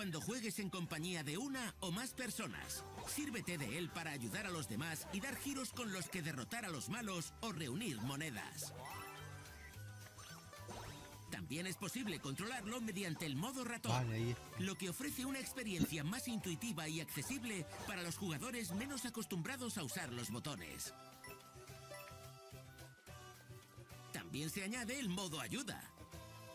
cuando juegues en compañía de una o más personas. Sírvete de él para ayudar a los demás y dar giros con los que derrotar a los malos o reunir monedas. También es posible controlarlo mediante el modo ratón, lo que ofrece una experiencia más intuitiva y accesible para los jugadores menos acostumbrados a usar los botones. También se añade el modo ayuda.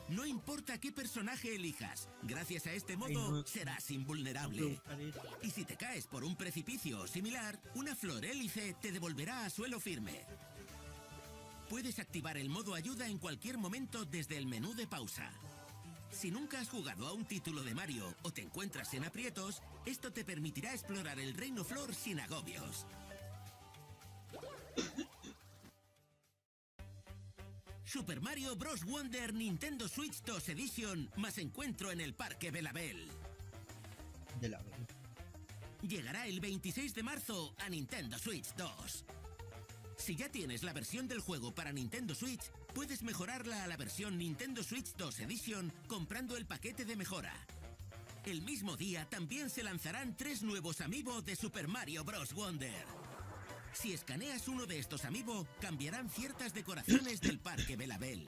No importa qué personaje elijas, gracias a este modo serás invulnerable. Y si te caes por un precipicio o similar, una flor hélice te devolverá a suelo firme. Puedes activar el modo ayuda en cualquier momento desde el menú de pausa. Si nunca has jugado a un título de Mario o te encuentras en aprietos, esto te permitirá explorar el Reino Flor sin agobios. Super Mario Bros. Wonder Nintendo Switch 2 Edition más encuentro en el Parque Belabel. Llegará el 26 de marzo a Nintendo Switch 2. Si ya tienes la versión del juego para Nintendo Switch, puedes mejorarla a la versión Nintendo Switch 2 Edition comprando el paquete de mejora. El mismo día también se lanzarán 3 nuevos amiibo de Super Mario Bros. Wonder. Si escaneas uno de estos amiibo, cambiarán ciertas decoraciones del Parque Belabel.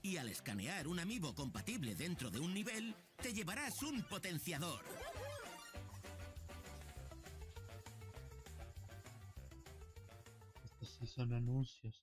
Y al escanear un amiibo compatible dentro de un nivel, te llevarás un potenciador. Estos sí son anuncios.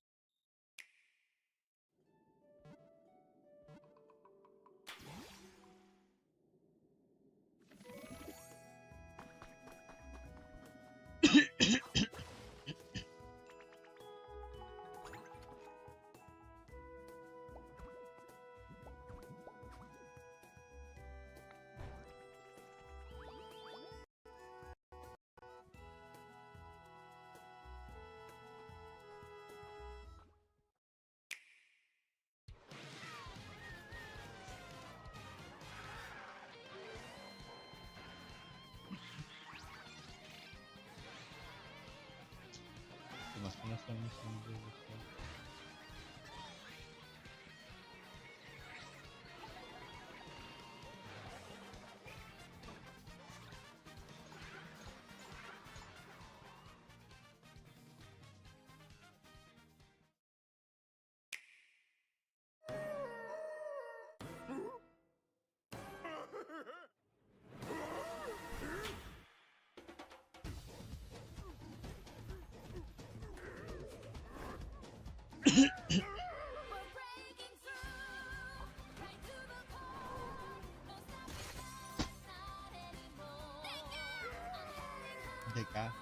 De acá.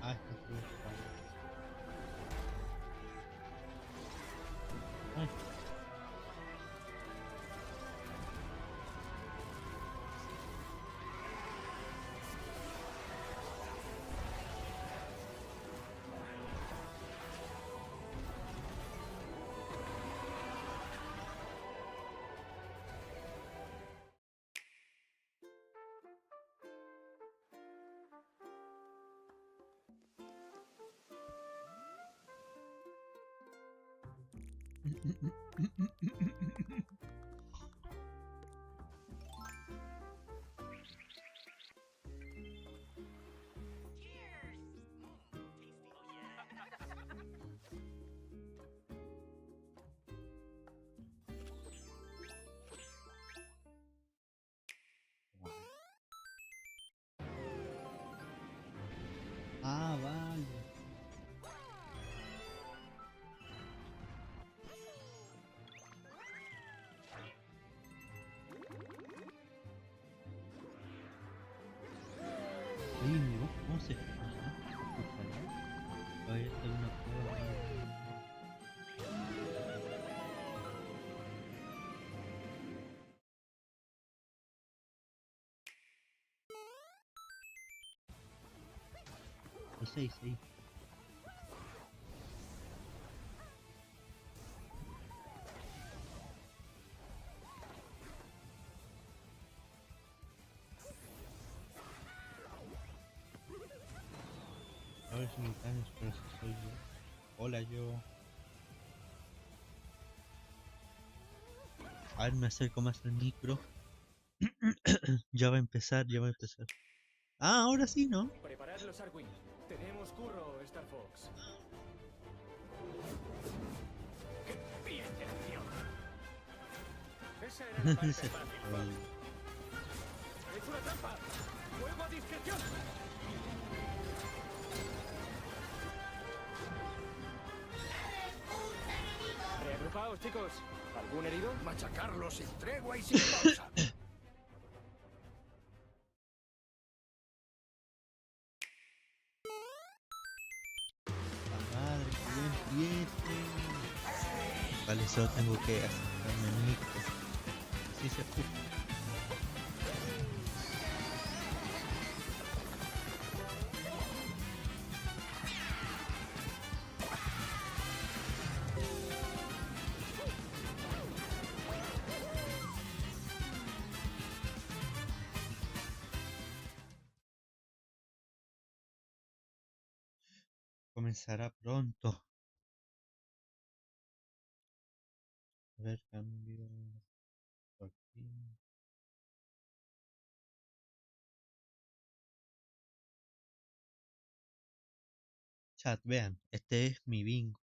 Ah, esto fue. Ay. Ah, vale. Oye, ¿no? ¿Cómo se escucha? Todavía está una prueba. Sí. jugadores simultáneos, pero si soy yo. Hola, yo. A ver, me acerco más al micro. Ya va a empezar, ya va a empezar. Ah, ahora sí, ¿no? Preparad los Arwing. Tenemos curro, Star Fox. ¡Qué bien de acción! Esa era la parte fácil. ¡Es una trampa! ¡Fuego a discreción! Reagrupaos, chicos. ¿Algún herido? Machacarlo sin tregua y sin pausa. Madre, que bien empiece. Vale, solo tengo que acercarme al micro. Así se escucha. Comenzará pronto. A ver, cambio por aquí. Chat, vean, este es mi bingo.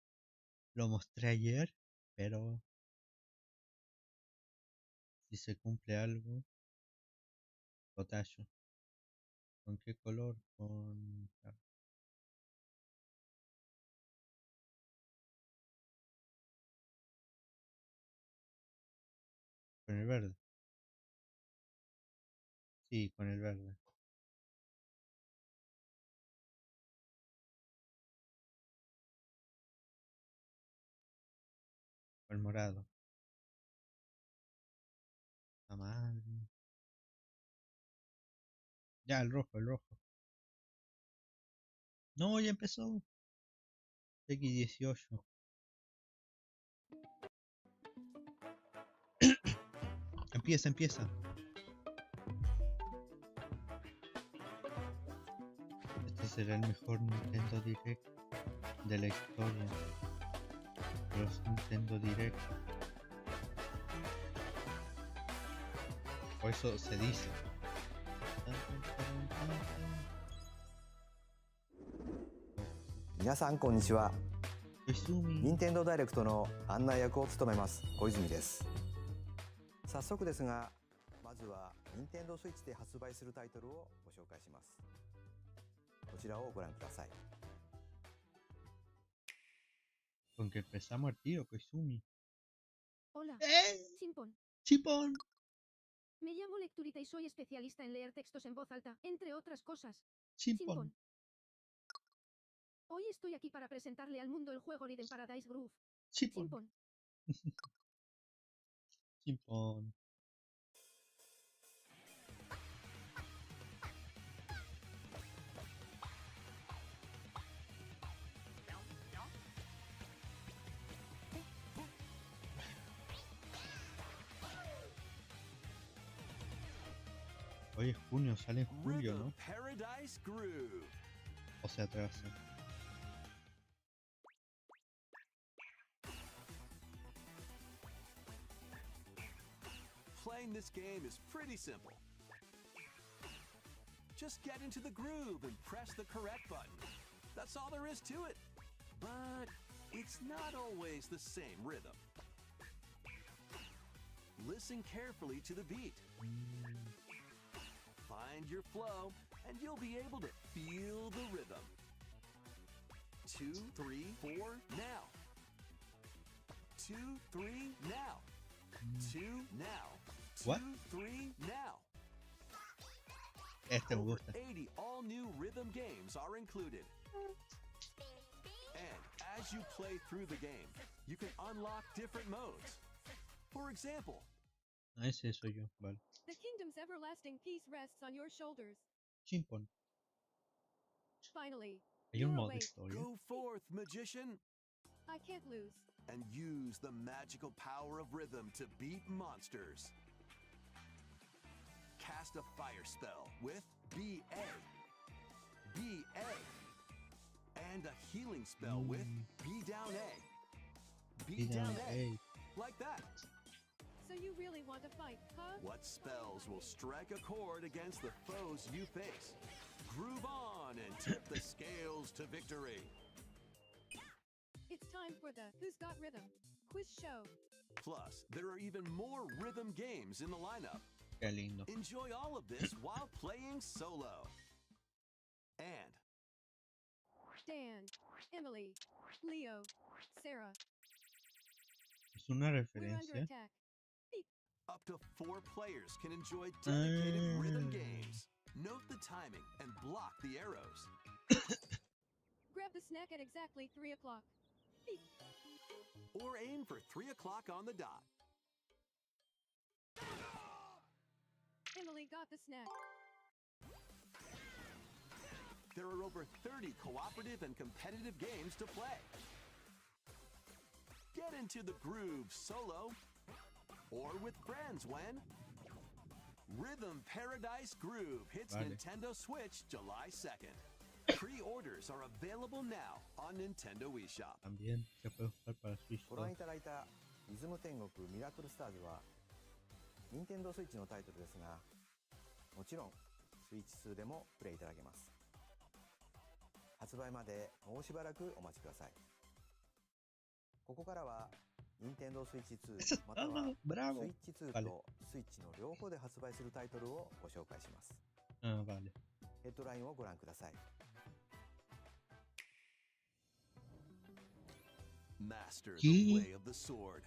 Lo mostré ayer, pero si se cumple algo, lo tallo. ¿Con qué color? Con el verde. Sí, con el verde. Con el morado. La madre. Ya, el rojo, el rojo. No, ya empezó. X18. Empieza, empieza. Este será el mejor Nintendo Direct de la historia. Los Nintendo Direct. O eso se dice. 皆さんこんにちは。 Koizumi. 任天堂ダイレクトの案内役を務めます小泉です。早速ですが、まずは任天堂スイッチで発売するタイトルをご紹介します。こちらをご覧ください。 Con que empezamos el tiro, Koizumi. Hola, Chimpón. Chipón. Me llamo Lecturita y soy especialista en leer textos en voz alta, entre otras cosas. Chipón. Hoy estoy aquí para presentarle al mundo el juego Rhythm Paradise Groove. Chipón. Chimpón. Chipón. Hoy es junio, sale en julio, ¿no? Paradise Groove. O se atrasa. Playing this game is pretty simple. Just get into the groove and press the correct button. That's all there is to it. But it's not always the same rhythm. Listen carefully to the beat. Find your flow, and you'll be able to feel the rhythm. 2, 3, 4, now. 2, 3, now. 2, now. 2, What? 3, now. Este me Over gusta. 80 all-new rhythm games are included. And as you play through the game, you can unlock different modes. For example, Ah, ese soy yo, vale. The kingdom's everlasting peace rests on your shoulders. Chimpón. Finally, Hay un you're modo de awake. historia. go forth, magician, I can't lose. and use the magical power of rhythm to beat monsters. Cast a fire spell with BA. BA. a healing spell with B down A. Be down A. Like that. So you really want to fight, huh? What spells will strike a chord against the foes you face? Groove on and tip the scales to victory. It's time for the Who's Got Rhythm quiz show. Plus, there are even more rhythm games in the lineup. Qué lindo. Enjoy all of this while playing solo. And Dan, Emily, Leo, Sarah. Es una We're under referencia. attack. up to 4 players can enjoy dedicated rhythm games. Note the timing and block the arrows. Grab the snack at exactly 3 o'clock. Or aim for 3 o'clock on the dot. Emily got the snack. There are over 30 cooperative and competitive games to play. Get into the groove solo or with friends when Rhythm Paradise Groove hits Vale. Nintendo Switch July 2nd. Pre-orders are available now on Nintendo eShop. También se puede jugar para Switch ご覧 2. いただいたリズム天国ミラクルスターズは任天堂スイッチのタイトルですが、もちろんスイッチ2でもプレイいただけます。発売までもうしばらくお待ちください。ここからは任天堂スイッチ Eso 2また es は todo, ス bravo. イッチ2 Vale. とスイッチの両方で発売するタイトルをご紹介します。 Ah, vale. ヘッドラインをご覧ください。 Master the ¿Qué? way of the sword.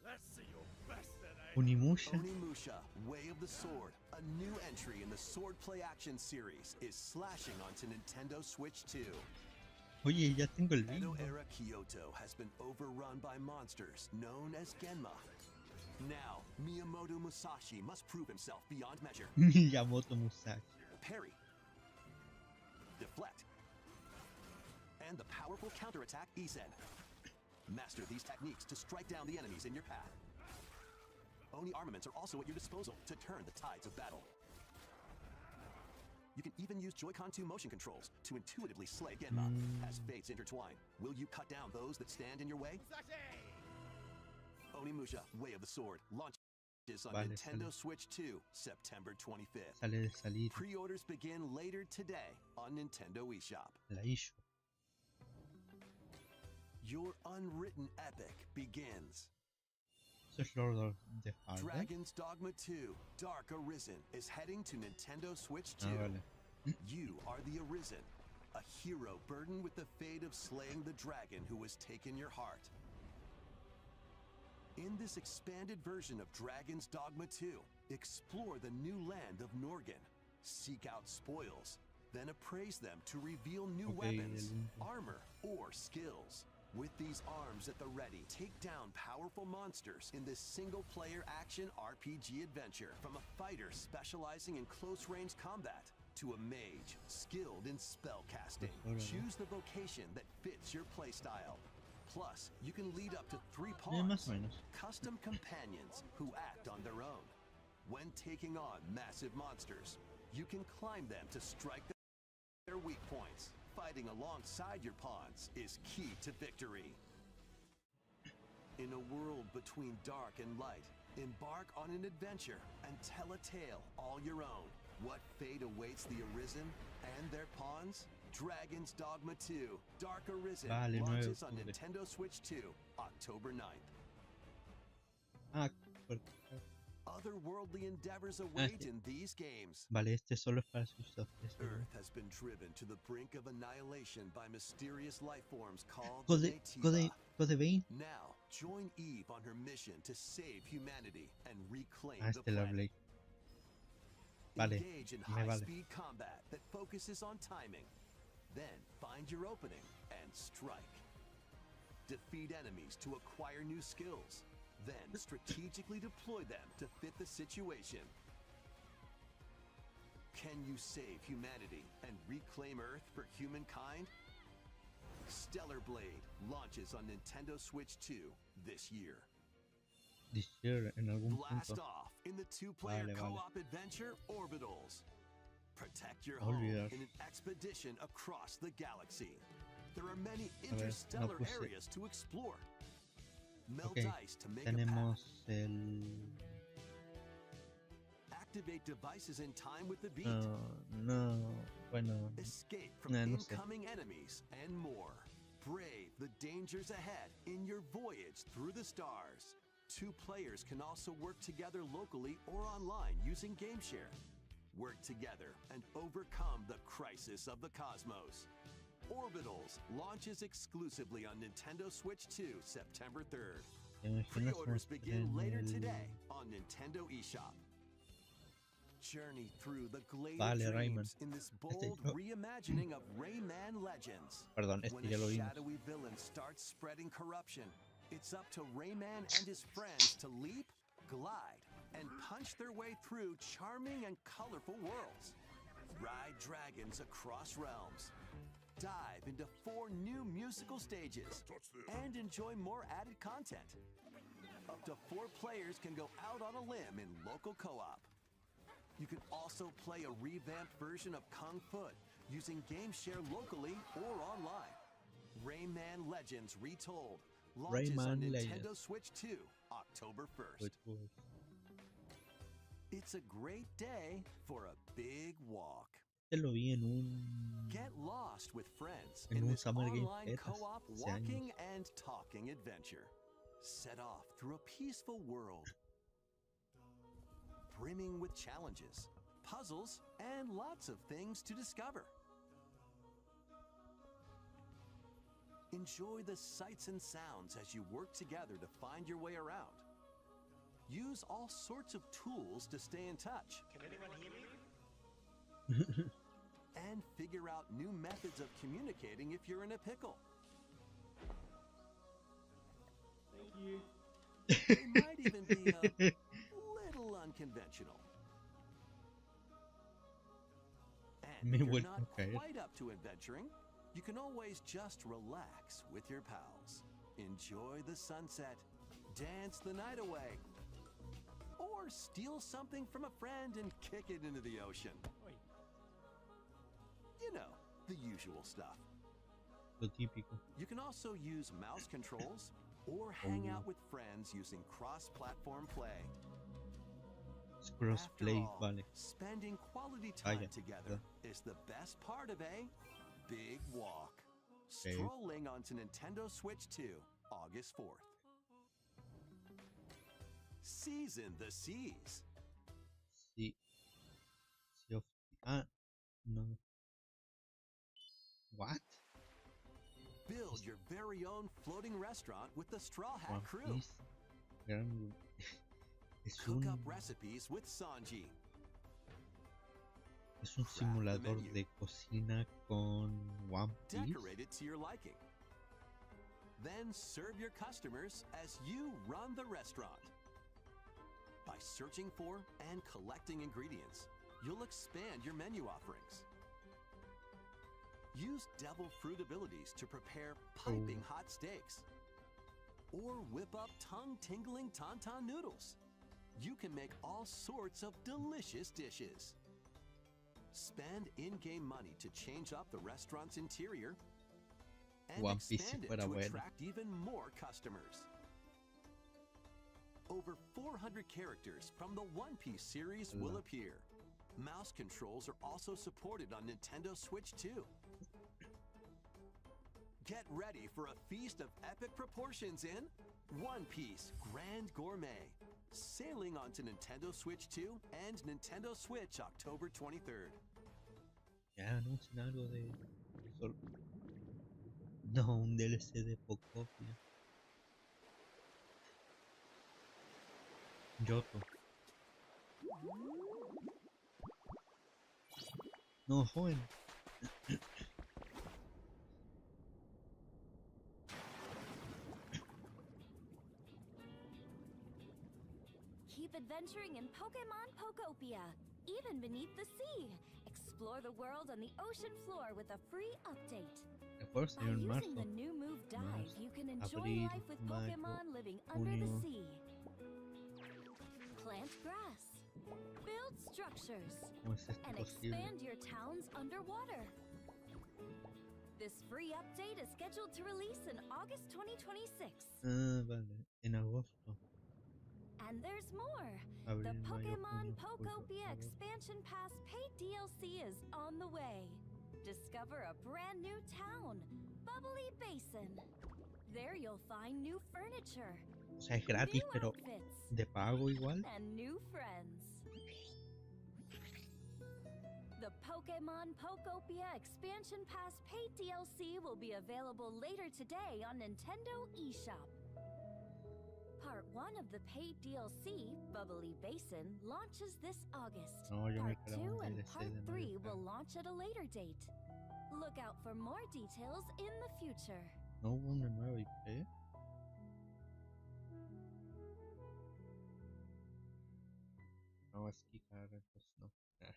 Let's see your best today. Unimusha. Onimusha, Way of the Sword, a new entry in the Sword Play Action series, is slashing onto Nintendo Switch 2. Oye, ya tengo el Edo bingo. era Kyoto has been overrun by monsters known as Genma. Now, Miyamoto Musashi must prove himself beyond measure. Miyamoto Musashi. Parry. Deflect. And the powerful counterattack Isen. Master these techniques to strike down the enemies in your path. Oni armaments are also at your disposal to turn the tides of battle. You can even use Joy-Con 2 motion controls to intuitively slay Genma as fates intertwine. Will you cut down those that stand in your way? Onimusha, Way of the Sword, launches on Vale, Nintendo sale. Switch 2, September 25th. Sale de salir Pre-orders begin later today on Nintendo eShop. la issue. Your unwritten epic begins. Eso es Lord of the Harder. Dragon's Dogma 2, Dark Arisen is heading to Nintendo Switch 2. Ah, vale. You are the Arisen, a hero burdened with the fate of slaying the dragon who has taken your heart. In this expanded version of Dragon's Dogma 2, explore the new land of Norgan, seek out spoils, then appraise them to reveal new Okay, weapons, el- armor, or skills. With these arms at the ready, take down powerful monsters in this single-player action RPG adventure. From a fighter specializing in close-range combat to a mage skilled in spellcasting. Choose the vocation that fits your playstyle. Plus, you can lead up to 3 Más pawns, o menos. custom companions who act on their own. When taking on massive monsters, you can climb them to strike their weak points. Fighting alongside your pawns is key to victory. In a world between dark and light, embark on an adventure and tell a tale all your own. What fate awaits the Arisen and their pawns? Dragon's Dogma 2, Dark Arisen, Vale, 9 de launches on octubre. Nintendo Switch 2, October 9th. Ah, por- Otherworldly endeavors await in these games. vale, este solo es para Switch 2. Earth has been driven to the brink of annihilation by mysterious life forms called Code Vein. Now, join Eve on her mission to save humanity and reclaim Ah, the este la planet. Blade. Vale, Engage in me vale. high-speed combat that focuses on timing. Then find your opening and strike. Defeat enemies to acquire new skills. Then strategically deploy them to fit the situation. Can you save humanity and reclaim Earth for humankind? Stellar Blade launches on Nintendo Switch 2 this year. This year, en algún Blast punto. off in the 2-player Vale, vale. co-op adventure Orbitals. Protect your home Olvidar. in an expedition across the galaxy. There are many A ver, no interstellar puse. areas to explore. Melt Ok, ice to make a path. tenemos el... Activate devices in time with the beat. No, bueno, Escape from no sé. incoming enemies and more. Brave the dangers ahead in your voyage through the stars. 2 players can also work together locally or online using GameShare. Work together and overcome the crisis of the cosmos. Orbitals launches exclusively on Nintendo Switch 2 September 3rd. ¿Te imaginas Pre-orders mostrar begin en later el- today on Nintendo eShop. Journey through the glade Vale, of Rayman. dreams in this bold yo. reimagining of Rayman Legends. Perdón, When ya a lo vimos. shadowy villain starts spreading corruption, it's up to Rayman and his friends to leap, glide, and punch their way through charming and colorful worlds. Ride dragons across realms. Dive into 4 new musical stages and enjoy more added content. Up to 4 players can go out on a limb in local co-op. You can also play a revamped version of Kung Fu using GameShare locally or online. Rayman Legends Retold launches on Rayman Nintendo Legends. Switch 2, October 1st. Which was- It's a great day for a big walk. Este lo vi en un... Get lost with friends En in un this Summer Game online Fest co-op hace walking and talking adventure. Set off through a peaceful world, brimming with challenges, puzzles, and lots of things to discover. Enjoy the sights and sounds as you work together to find your way around. Use all sorts of tools to stay in touch. Can anyone hear me? And figure out new methods of communicating if you're in a pickle. Thank you. They might even be a little unconventional. And Me if you're vuelvo not a caer. quite up to adventuring, you can always just relax with your pals. Enjoy the sunset, dance the night away, or steal something from a friend and kick it into the ocean. Oi. You know, the usual stuff. Lo típico. You can also use mouse controls or hang Oh. out with friends using cross-platform play. Es After crossplay, all, vale. spending quality time ya, together is the best part of a big walk. Okay. Strolling onto Nintendo Switch 2, August 4th. Season the seas. Sí. Sea of... Ah, no. What? Build your very own floating restaurant with the Straw Hat One crew. Piece. Gran... Es Cook un... up recipes with Sanji. Es un Craft the simulador menu. de cocina con One Piece. Decorate it to your liking. Then serve your customers as you run the restaurant. By searching for and collecting ingredients, you'll expand your menu offerings. Use devil fruit abilities to prepare piping hot steaks. Or whip up tongue-tingling tauntaun noodles. You can make all sorts of delicious dishes. Spend in-game money to change up the restaurant's interior and One Piece si expand it fuera to bueno. attract even more customers. Over 400 characters from the One Piece series will appear. Mouse controls are also supported on Nintendo Switch 2. Get ready for a feast of epic proportions in One Piece Grand Gourmet. Sailing onto Nintendo Switch 2 and Nintendo Switch October 23rd. Ya anuncian algo de... Sol... No, un DLC de Pocopia. Yoto. No, joven. Keep adventuring in Pokemon Pokopia, even beneath the sea. Explore the world on the ocean floor with a free update. El juego By salió en using marzo. the new move Dive, Marzo, you can enjoy abril, life with mayo, Pokemon living under the junio. sea. Plant grass, build structures, ¿Cómo es esto and posible? expand your towns underwater. This free update is scheduled to release in August 2026. Ah, vale. En agosto. And there's more. Abril, The mayo, Pokemon junio, julio, Pokopia agosto. Expansion Pass paid DLC is on the way. Discover a brand new town, Bubbly Basin. There you'll find new furniture, O sea, es gratis, new pero outfits, de pago igual. and new friends. The Pokemon Pokopia Expansion Pass paid DLC will be available later today on Nintendo eShop. Part 1 of the paid DLC, Bubbly Basin, launches this August. No, yo me Part quiero 2 un and DLC Part de 3 Mario will Kart. launch at a later date. Look out for more details in the future. No hubo una nueva IP. No, es que cara, pues no. Ah.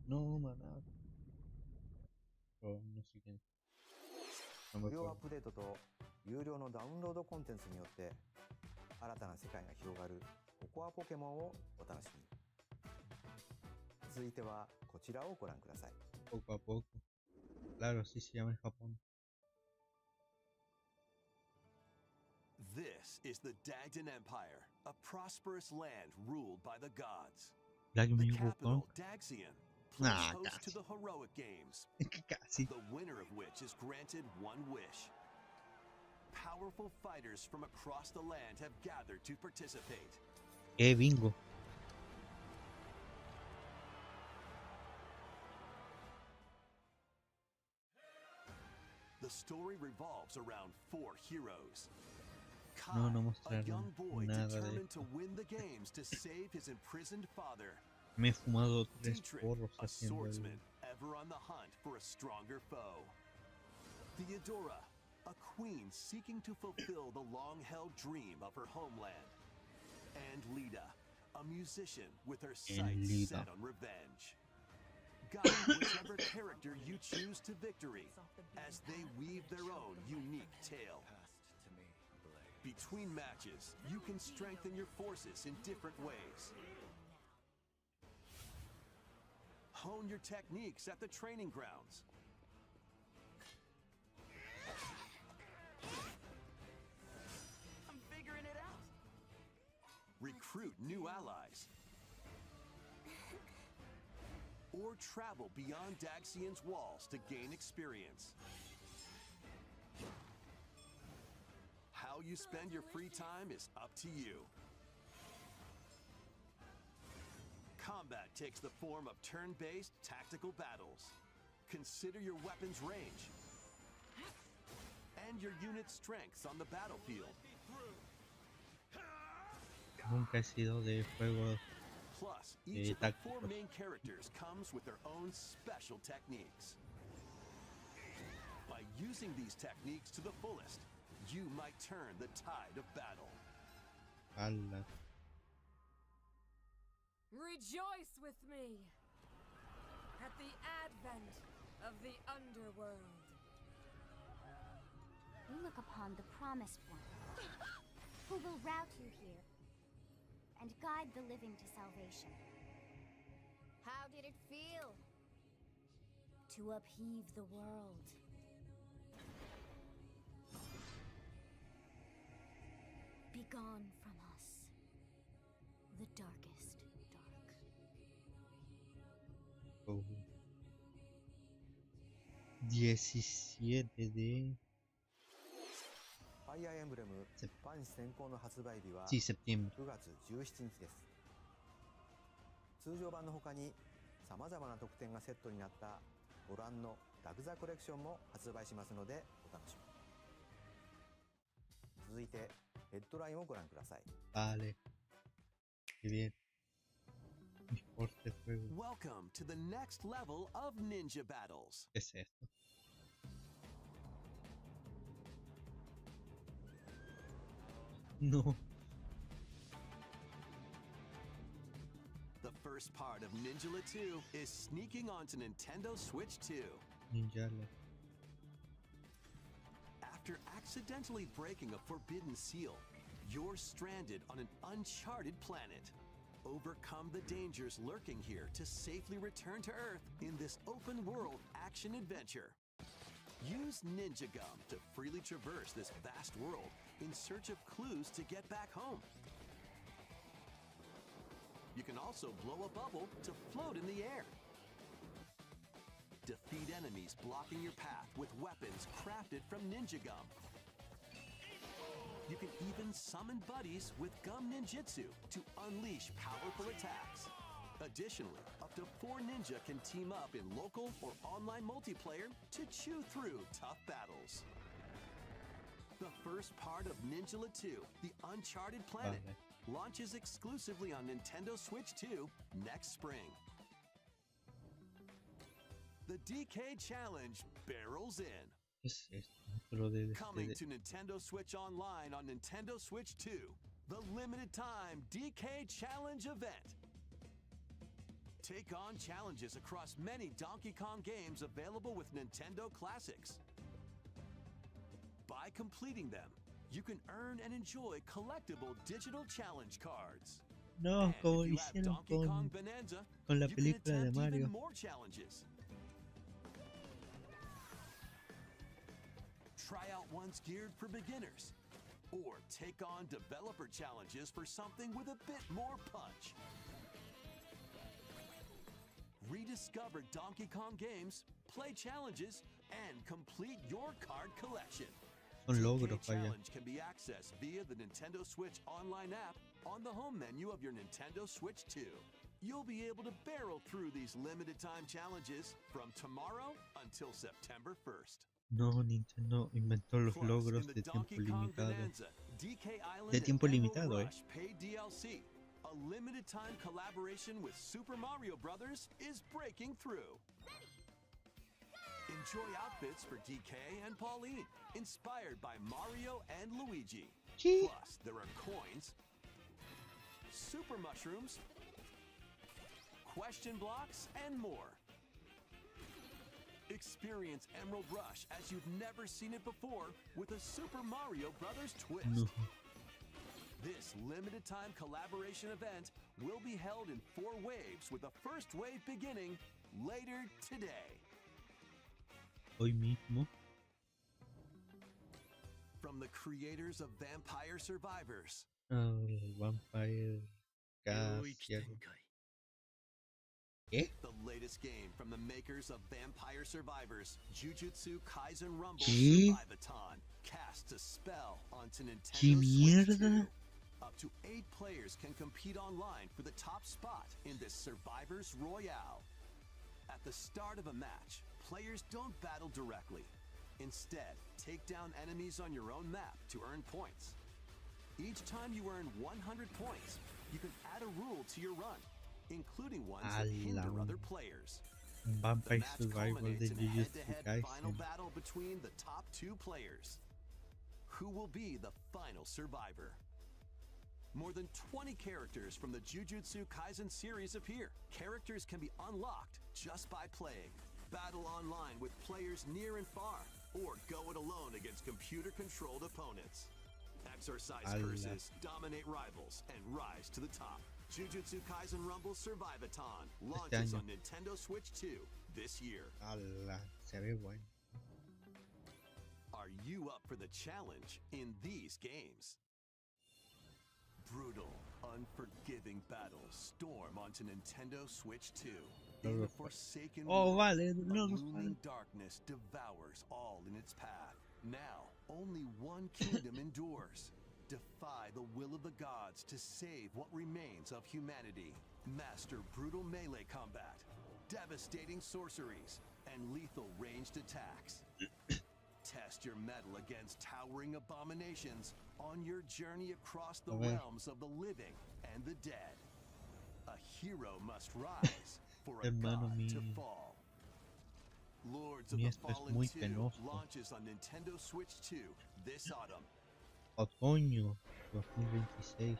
No, maná. Oh, no sé quién. No me 無料アッ acuerdo. プデートと有料のダウンロードコンテンツによって新たな世界が広がるココアポケモンをお楽しみに。続いてはこちらをご覧ください。 Poco a poco. Claro, sí se llama en Japón. This is the Dagdan Empire, a prosperous land ruled by the gods. Black The Mirror capital, Kong. Daxian, plays Nah, host to casi. the heroic games, Casi. the winner of which is granted one wish. Powerful fighters from across the land have gathered to participate. Bingo. The story revolves around 4 heroes. No, no Kai, a mostraron young boy nada de determined to esto. win the games to save his imprisoned father. Me he fumado 3 Dietrich, porros a haciendo swordsman, el... ever on the hunt for a stronger foe. Theodora, a queen seeking to fulfill the long-held dream of her homeland. And Lida, a musician with her sights Lida. set on revenge. Guide whichever character you choose to victory as they weave their own unique tale. Between matches, you can strengthen your forces in different ways. Hone your techniques at the training grounds. I'm figuring it out. Recruit new allies. Or travel beyond Daxian's walls to gain experience. How you spend your free time is up to you. Combat takes the form of turn-based tactical battles. Consider your weapon's range and your unit's strengths on the battlefield. Nunca he sido de juegos Plus, each of the 4 tácticos. main characters comes with their own special techniques. By using these techniques to the fullest, you might turn the tide of battle. Ala. Rejoice with me at the advent of the underworld. We look upon the Promised One, who will route you here and guide the living to salvation. How did it feel? To upheave the world. Begone from us, the darkest dark. Oh. 17 de... ファイアーエンブレムパンチ先行の発売日は Sí, septiembre. 9月17日です。通常版の他にさまざまな特典がセットになったご覧のラグザコレクションも発売しますのでお楽しみに。続いてヘッドラインをご覧ください。 Vale. Qué bien. Mejor este juego. Welcome to the next level of ninja battles. ¿Qué es esto? No. The first part of Ninjala 2 is sneaking onto Nintendo Switch 2. Ninjala. After accidentally breaking a forbidden seal, you're stranded on an uncharted planet. Overcome the dangers lurking here to safely return to Earth in this open-world action-adventure. Use Ninja Gum to freely traverse this vast world in search of clues to get back home. You can also blow a bubble to float in the air. Defeat enemies blocking your path with weapons crafted from Ninja Gum. You can even summon buddies with Gum Ninjutsu to unleash powerful attacks. Additionally, up to 4 ninja can team up in local or online multiplayer to chew through tough battles. The first part of Ninja 2, The Uncharted Planet, launches exclusively on Nintendo Switch 2 next spring. The DK Challenge barrels in. ¿Qué es esto? Pero de Coming to Nintendo Switch Online on Nintendo Switch 2, the limited time DK Challenge event. Take on challenges across many Donkey Kong games available with Nintendo Classics. By completing them, you can earn and enjoy collectible digital challenge cards. No, And como if you have hicieron Donkey Kong Bonanza, con la you can película de attempt Mario. even more challenges. Try out ones geared for beginners, or take on developer challenges for something with a bit more punch. Rediscover Donkey Kong games, play challenges, and complete your card collection. Son logros DK para allá. Challenge can be accessed via the Nintendo Switch Online app on the home menu of your Nintendo Switch 2. You'll be able to barrel through these limited time challenges from tomorrow until September 1st. No, Nintendo inventó los Plus, logros in the de tiempo Donkey Kong limitado. Bonanza, DK Island De tiempo and Emerald limitado, Rush paid DLC, a limited time collaboration with Super Mario Bros. Is breaking through. Enjoy outfits for DK and Pauline, inspired by Mario and Luigi. Plus, there are coins, super mushrooms, question blocks, and more. Experience Emerald Rush as you've never seen it before with a Super Mario Bros. Twist. No. This limited time collaboration event will be held in 4 waves with the first wave beginning later today. Hoy mismo. From the creators of Vampire Survivors, Vampire casi algo. ¿Qué? the latest game from the makers of Vampire Survivors, Jujutsu Kaisen Rumble ¿Qué? Survivathon, casts a spell onto Nintendo ¿Qué Switch 2. mierda? Up to 8 players can compete online for the top spot in this Survivors Royale. At the start of a match, players don't battle directly. Instead, take down enemies on your own map to earn points. Each time you earn 100 points, you can add a rule to your run, including ones that hinder other players. The Vampire match Survival de culminates in a Jujutsu head-to-head final Kaisen. battle between the top 2 players. Who will be the final survivor? More than 20 characters from the Jujutsu Kaisen series appear. Characters can be unlocked just by playing. Battle online with players near and far, or go it alone against computer-controlled opponents. Exorcise curses, dominate rivals, and rise to the top. Jujutsu Kaisen Rumble Survivathon launches on Nintendo Switch 2 this year. Ala, se ve bueno. Are you up for the challenge in these games? Brutal, unforgiving battles storm onto Nintendo Switch 2. In the forsaken Oh, world, vale, a no nos looming darkness devours all in its path. Now, only one kingdom endures. Defy the will of the gods to save what remains of humanity. Master brutal melee combat, devastating sorceries, and lethal ranged attacks. Test your mettle against towering abominations on your journey across the realms of the living and the dead. A hero must rise for a Hermano god to mío. fall. Lords of Mi the esto es Fallen muy 2 penoso. launches on Nintendo Switch 2 this autumn. Otoño 2026.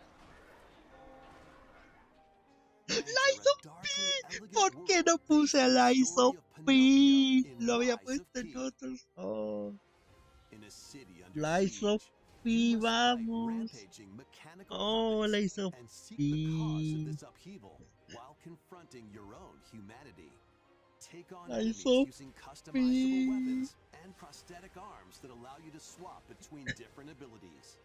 Enter Lies a of darkly elegant ¿Por qué no world puse based a on the Lies story of of P? Pinocchio in Lo había Lies of puesto en P. otros. Oh. In a a city under La hizo siege. Pi, You must fight vamos. rampaging mechanical Oh, la puppets hizo and seek the cause of Pi. this upheaval while confronting your own humanity. Take on La enemies hizo using customizable Pi. weapons and prosthetic arms that allow you to swap between different abilities.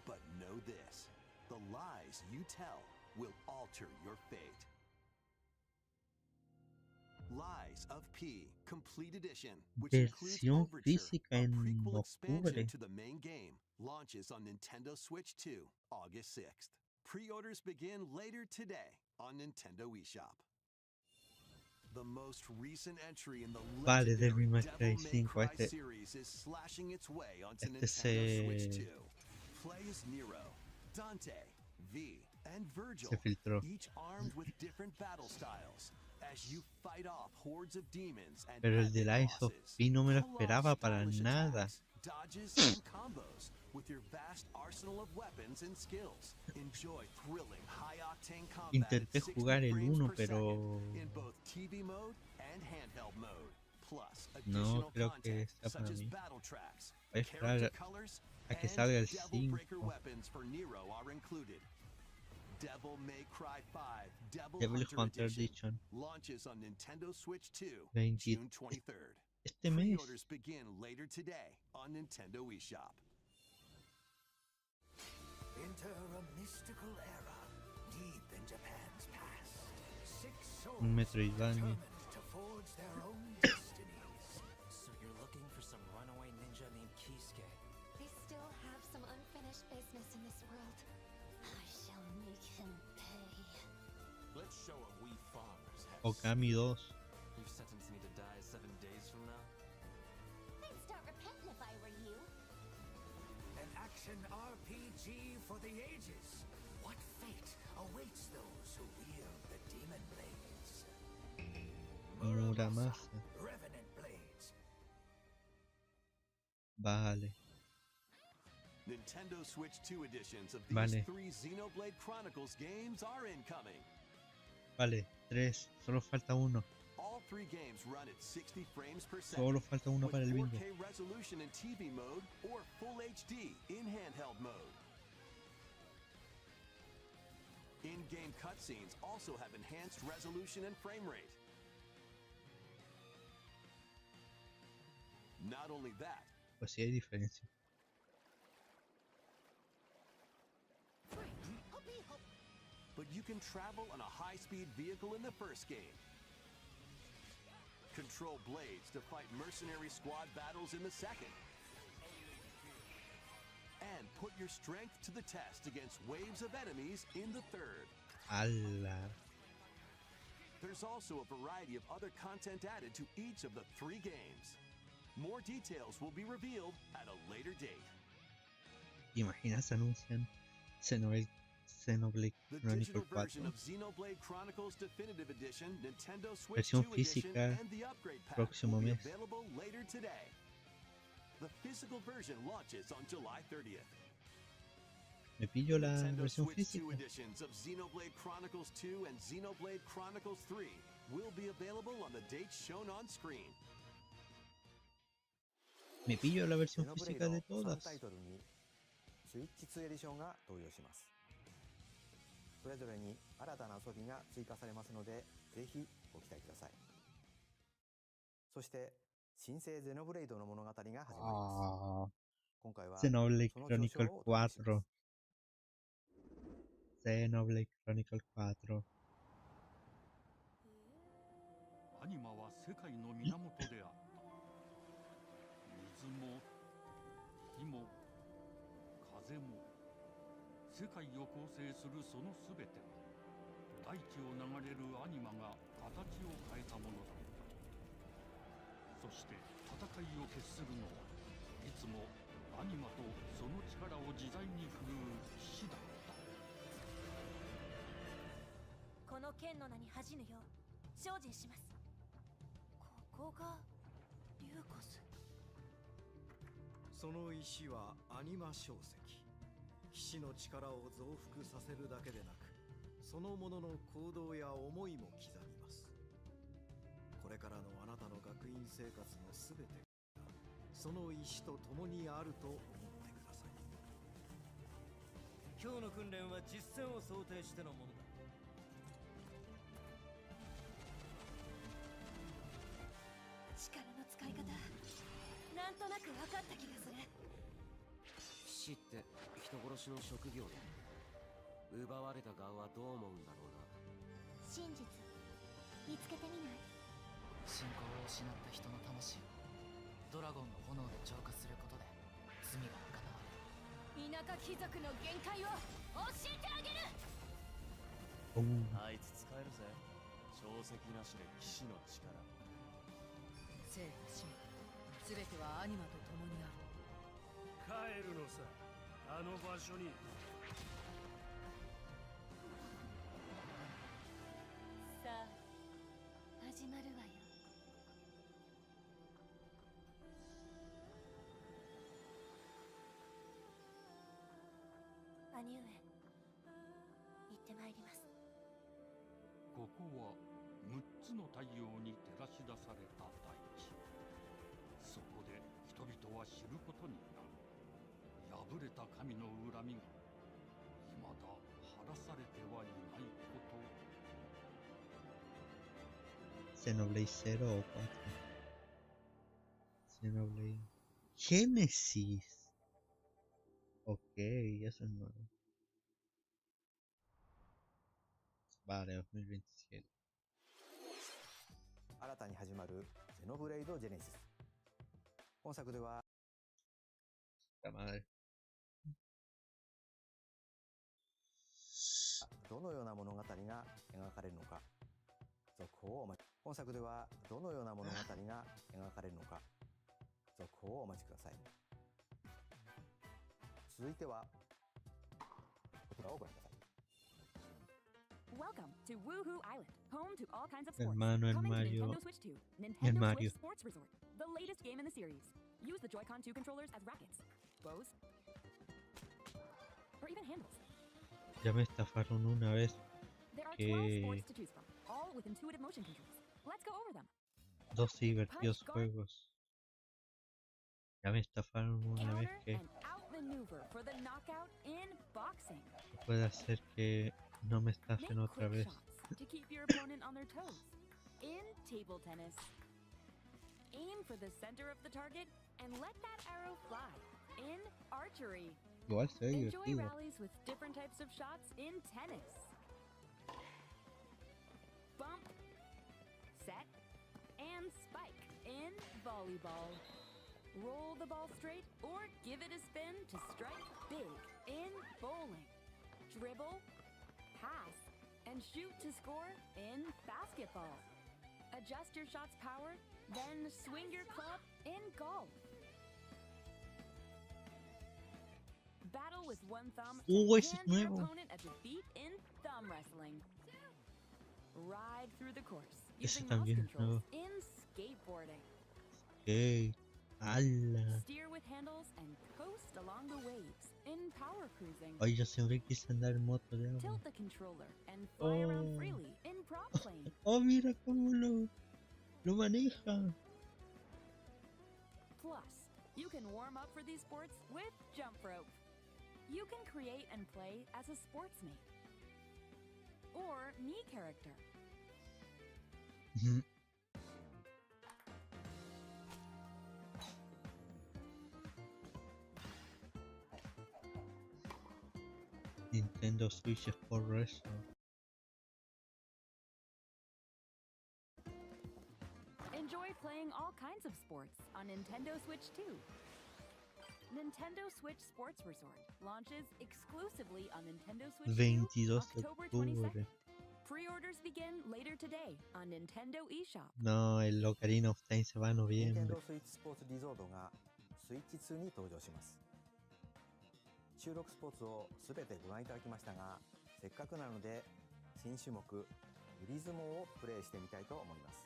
But know this, the lies you tell will alter your fate. Lies of P Complete Edition, which includes Versión Overture, física a en prequel expansion octubre. to the main game, launches on Nintendo Switch 2, August 6th. Pre-orders begin later today on Nintendo eShop. The most recent entry in the Vale, legendary Devil May Devil Cry May 5. Cry series is slashing its way onto Este Nintendo Switch se, 2. Play as Nero, Dante, V, and Virgil, se filtró. each armed with different battle styles, as you fight off hordes of demons and Pero el de epic Lies of bosses. P no me lo Pull off esperaba para stylish nada. attacks, dodges, and combos with your vast arsenal of weapons and skills. Enjoy thrilling, high-octane combat Intenté at 60 jugar el frames 1, per pero second in both TV mode and handheld mode. Plus, no additional creo que content sea such para as mí. battle tracks, Voy a character esperar colors, a que and salga el Devil Breaker 5. weapons for Nero are included. Devil May Cry 5 Devil Devil Hunter Hunter Edition Edition. launches on Nintendo Switch 2 20 June 23rd. Este mes. Pre-orders begin later today on Nintendo eShop. Enter a mystical era deep in Japan's past. 6 souls Un Metroidvania. determined to forge their own destinies. So you're looking for some runaway ninja named Kisuke. They still have some unfinished business in this world. I shall make him pay. Let's show him we farmers have Okami 2. You've sentenced me to die 7 days from now? I'd start repenting if I were you. An action RPG for the ages. What fate awaits those who wield the demon blades? Muramasa. Revenant blades. Vale. Nintendo Switch 2 editions of these Vale. 3 Xenoblade Chronicles games are incoming. Vale, 3. Solo falta uno. All 3 games run at 60 frames per second. Solo falta uno with para el bingo. 4K resolution in TV mode or Full HD in handheld mode. In-game cutscenes also have enhanced resolution and frame rate. Not only that, Pues sí hay diferencia. but you can travel on a high-speed vehicle in the first game. Control blades to fight mercenary squad battles in the second. And put your strength to the test against waves of enemies in the third. ¡Hala! There's also a variety of other content added to each of the 3 games. More details will be revealed at a later date. Imaginas anuncian Xenoblade The Chronicle digital 4. version of Xenoblade Chronicles Definitive Edition, Nintendo Switch Versión 2 Edition, física and the upgrade pack próximo will be mes. available later today. The physical version launches on July 30th. Me pillo la Nintendo versión Switch 2 física. editions of Xenoblade Chronicles 2 and Xenoblade Chronicles 3 will be available on the dates shown on screen. Me pillo la versión ゼノブレイ física ド de 3 todas. タイトルにスイッチ2エディションが登場します。それぞれに新たな遊びが追加されますので、ぜひご期待ください。そして新生ゼノブレイドの物語が始まります。 Ah, 今回は Xenoblade その Chronicle 序章をお届けします。 4. Xenoblade Chronicle 4. アニマは世界の源であった。水も火も風も世界を構成するそのすべては大地を流れるアニマが形を変えたものだった。そして戦いを決するのはいつもアニマとその力を自在に振るう騎士だった。この剣の名に恥じぬよう精進します。ここがリューコス。その石はアニマ小石。騎士の力を増幅させるだけでなく、そのものの行動や思いも刻みます。これからのあなたの学院生活のすべてがその意志と共にあると思ってください。今日の訓練は実戦を想定してのものだ。力の使い方、なんとなく分かった気がする。騎士って人殺しの職業だ。奪われた側はどう思うんだろうな。真実見つけてみない？信仰を失った人の魂をドラゴンの炎で浄化することで罪が贖われる。田舎貴族の限界を教えてあげる。あいつ使えるぜ。証跡なしで騎士の力。生と死も全てはアニマと共にある。帰るのさ、あの場所に。さあ始まるわよ。兄上、行ってまいります。ここは6つの太陽に照らし出された大地。そこで人々は知ることになる。破れた神の恨みが未だ晴らされてはいないこと。Xenoblade 0 o 4. Xenoblade Genesis. Ok, eso es nuevo. Vale, 2027. 新たに始まるゼノブレイドジェネシス。本作では La madre. どのような物語が描かれるのか、続報をお待ち。本作ではどのような物語が描かれるのか、続報をお待ちください。続いてはこちらをご覧ください。Welcome to Woohoo Island, home to all kinds of sports. Hermano, el Coming to Mario. Nintendo Switch 2, El Nintendo Mario. Switch Sports Resort, the latest game in the series. Use the Joy-Con 2 controllers as rackets, bows, or even handles. Ya me estafaron una vez There are 12 que sports to choose from, all with intuitive motion controls. Let's go over them. dos divertidos juegos. Ya me estafaron una vez Counter que and outmaneuver for the knockout in boxing. puede hacer que no me estafen Make otra quick vez. shots to keep your opponent on their toes. In table tennis, aim for the center of the target and let that arrow fly. In archery, Igual se ve enjoy divertido. rallies with different types of shots in tennis. Bump, set, and spike in volleyball. Roll the ball straight or give it a spin to strike big in bowling. Dribble, pass, and shoot to score in basketball. Adjust your shot's power, then swing your club in golf. Battle with one thumb to Ese es hand your nuevo. opponent a defeat in thumb wrestling. Ride through the course Ese using mouse también es controls nuevo. in skateboarding. Ok. ¡Hala! Steer with handles and coast along the waves in power cruising. Ay, yo siempre quise andar en moto de agua. Tilt the controller and fly around Oh. freely in prop plane. Oh, mira cómo lo maneja. Plus, you can warm up for these sports with jump rope. You can create and play as a sportsmate or me character. Ujú. Nintendo Switch Sport Resort. Enjoy playing all kinds of sports on Nintendo Switch 2. Nintendo Switch Sports Resort launches exclusively on Nintendo Switch 2 22 de October octubre. 22nd. Pre-orders begin later today on Nintendo eShop. No, el Ocarina of Time se va en noviembre. Nintendo Switch Sports Resort がスイッチ2に登場します。収録スポーツをすべてご覧いただきましたが、せっかくなので新種目グリ相撲をプレイしてみたいと思います。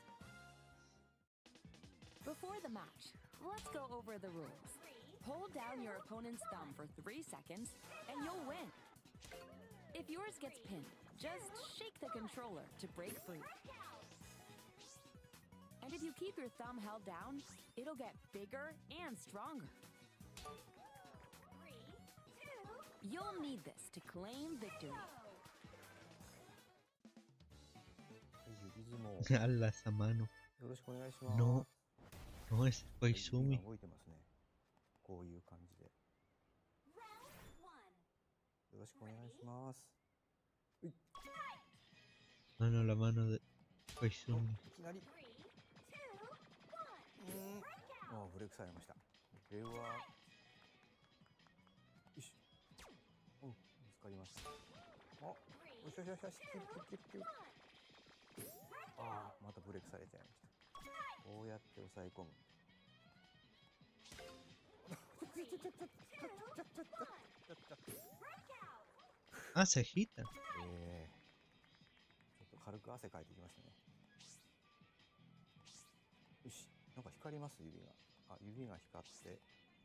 Before the match, let's go over the rules. Hold down your opponent's thumb for 3 seconds and you'll win. If yours gets pinned, just shake the controller to break free. And if you keep your thumb held down, it'll get bigger and stronger. 3, 2, You'll need this to claim victory. Ala esa mano. よろしくお願いします。 No, no es Koizumi. 動いてますね。こういう感じで。よろしくお願いします。No, no, la mano de Koizumi. いきなり。あ、ブレイクされました。これは。よし。お、見つかりました。あ、よしよしよしよし。ああ、またブレイクされちゃいました。こうやって押さえ込む。Ah, se agita. ちょっと軽く汗かいてきましたね。よし、なんか光ります指が。あ、指が光って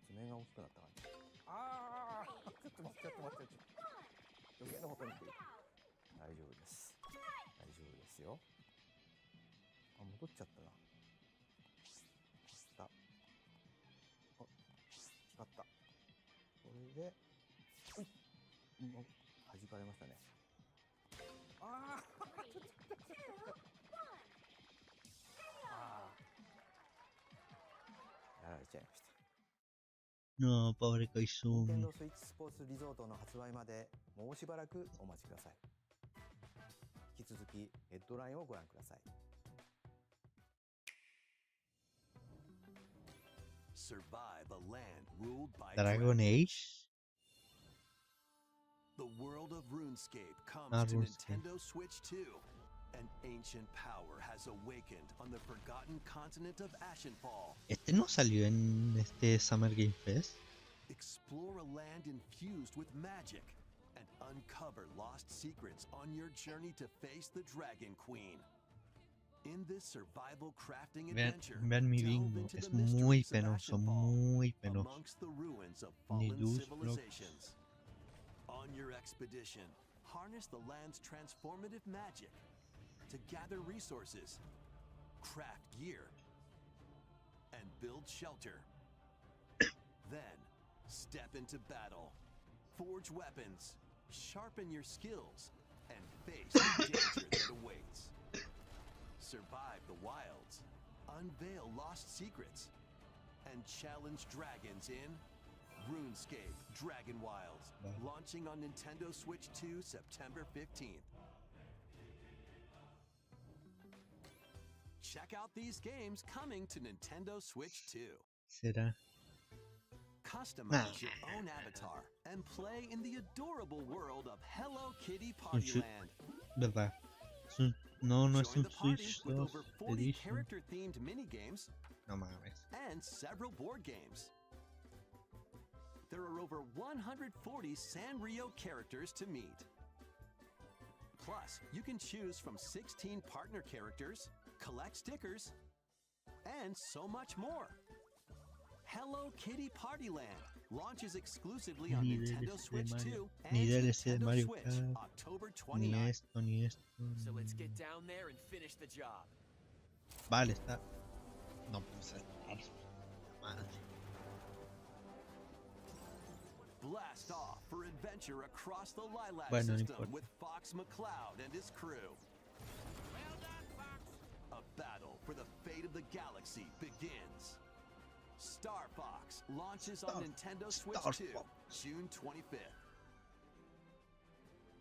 爪が大きくなった感じ。ああ、ちょっと待ってちょっと待って。余計なことにってる。大丈夫です。大丈夫ですよ。あ、戻っちゃったな。光った。あ、光った。これで、うい、弾かれましたね。ああ、やられちゃいました。 No, pobre Koizumi. 任天堂スイッチスポーツリゾートの発売までもうしばらくお待ちください。引き続きヘッドラインをご覧ください。 Survive a land ruled by Dragon Age? The world of RuneScape comes Ah, to RuneScape. Nintendo Switch 2. An ancient power has awakened on the forgotten continent of Ashenfall. ¿Este no salió en este Summer Game Fest? Explore a land infused with magic and uncover lost secrets on your journey to face the Dragon Queen. In this survival crafting adventure, Vean mi delve bingo, into es the muy mysteries of penoso, Ashenfall, muy penoso. amongst the ruins of Ni fallen luz, civilizations. On your expedition, harness the land's transformative magic to gather resources, craft gear, and build shelter. Then, step into battle, forge weapons, sharpen your skills, and face the danger that awaits. Survive the wilds, unveil lost secrets, and challenge dragons in RuneScape Dragon Wilds, launching on Nintendo Switch 2 September 15th. Check out these games coming to Nintendo Switch 2. ¿Será? Customize your own avatar and play in the adorable world of Hello Kitty Partyland. ¿Verdad? No, no es Join un the party Switch with 2 over 40 Edition. character-themed minigames No mames. and several board games. There are over 140 Sanrio characters to meet. Plus, you can choose from 16 partner characters, collect stickers, and so much more. Hello Kitty Partyland launches exclusively on Ni Nintendo DLC de Switch Mario, 2 and ni DLC de Nintendo Mario Switch Kart, October ni 29th. esto, ni esto. So let's get down there and finish the job. Vale, está. No puedo saltar. Madre. Blast off for adventure across the Lilac Bueno, no system importa. with Fox McCloud and his crew. A battle for the fate of the galaxy begins. Star Fox launches on Nintendo Switch 2, June 25th.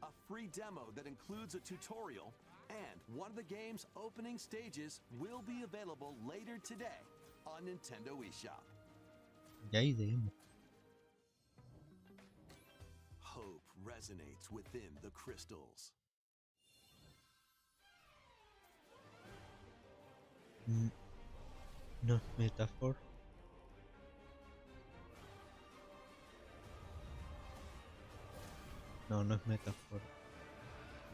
A free demo that includes a tutorial and one of the game's opening stages will be available later today on Nintendo eShop. Ya hay demo. Hope resonates within the crystals. No es Metaphor. No, no es Metaphor.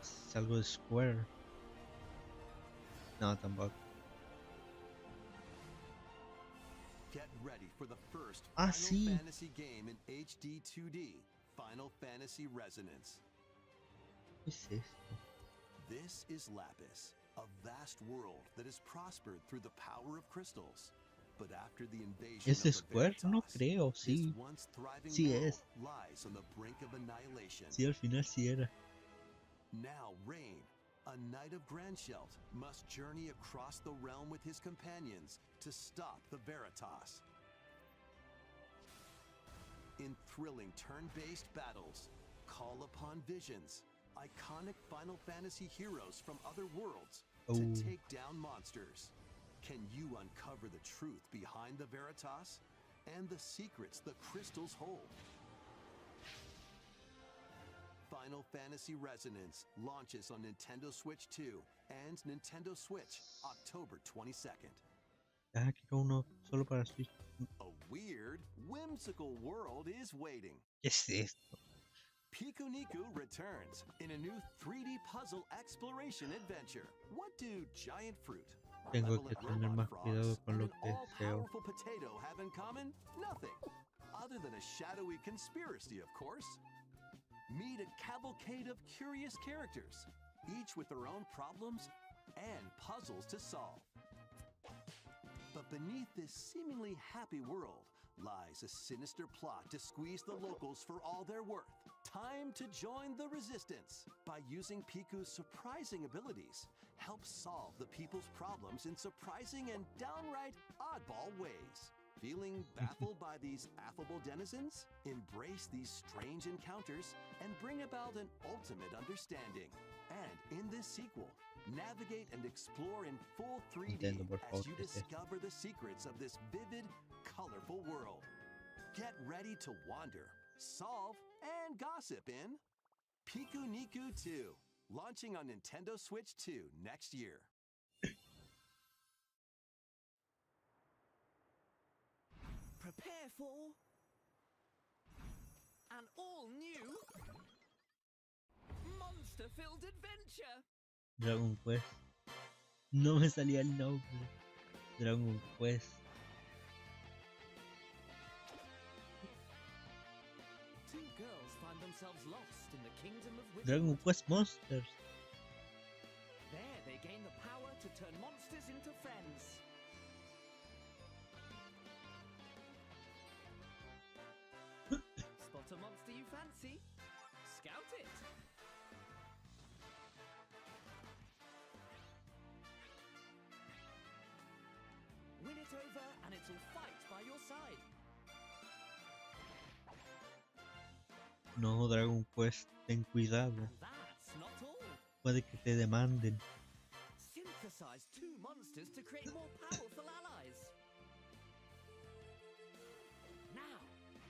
Es algo de Square. No, tampoco. Get ready for the first Ah, Final sí. Fantasy game in HD 2D, Final Fantasy Resonance. ¿Qué es esto? This is Lapis, a vast world that has prospered through the power of crystals. But after the invasion ¿Es of the Square? No Veritas, creo, this sí. once thriving Sí world es. lies on the brink of annihilation. Sí, al final sí era. Now Rain, a knight of Grandshelt, must journey across the realm with his companions to stop the Veritas. In thrilling turn-based battles, call upon visions, iconic Final Fantasy heroes from other worlds to take down monsters. Can you uncover the truth behind the Veritas and the secrets the crystals hold? Final Fantasy Resonance launches on Nintendo Switch 2 and Nintendo Switch October 22nd. Ah, quiero uno solo para Switch. A weird, whimsical world is waiting. ¿Qué es esto? Pikuniku returns in a new 3D puzzle exploration adventure. What do giant fruit, Tengo que tener más cuidado con lo que deseo. all-powerful potato have in common? Nothing, other than a shadowy conspiracy, of course. Meet a cavalcade of curious characters, each with their own problems and puzzles to solve. But beneath this seemingly happy world lies a sinister plot to squeeze the locals for all they're worth. Time to join the resistance. By using Piku's surprising abilities, help solve the people's problems in surprising and downright oddball ways. Feeling baffled by these affable denizens? Embrace these strange encounters and bring about an ultimate understanding. And in this sequel, navigate and explore in full 3D as you discover the secrets of this vivid, colorful world. Get ready to wander, solve, and gossip in Pikuniku 2, launching on Nintendo Switch 2 next year. Prepare for an all-new monster-filled adventure. Dragon Quest. No me salía el nombre. Dragon Quest. Two girls find themselves lost in the kingdom of wizards. Dragon Quest Monsters. There they gain the power to turn monsters into friends. Spot a monster you fancy? Scout it! Win it over and it'll fight by your side. No, Dragon Quest, ten cuidado. That's not all. Puede que te demanden. Synthesize two monsters to create more powerful allies. Now,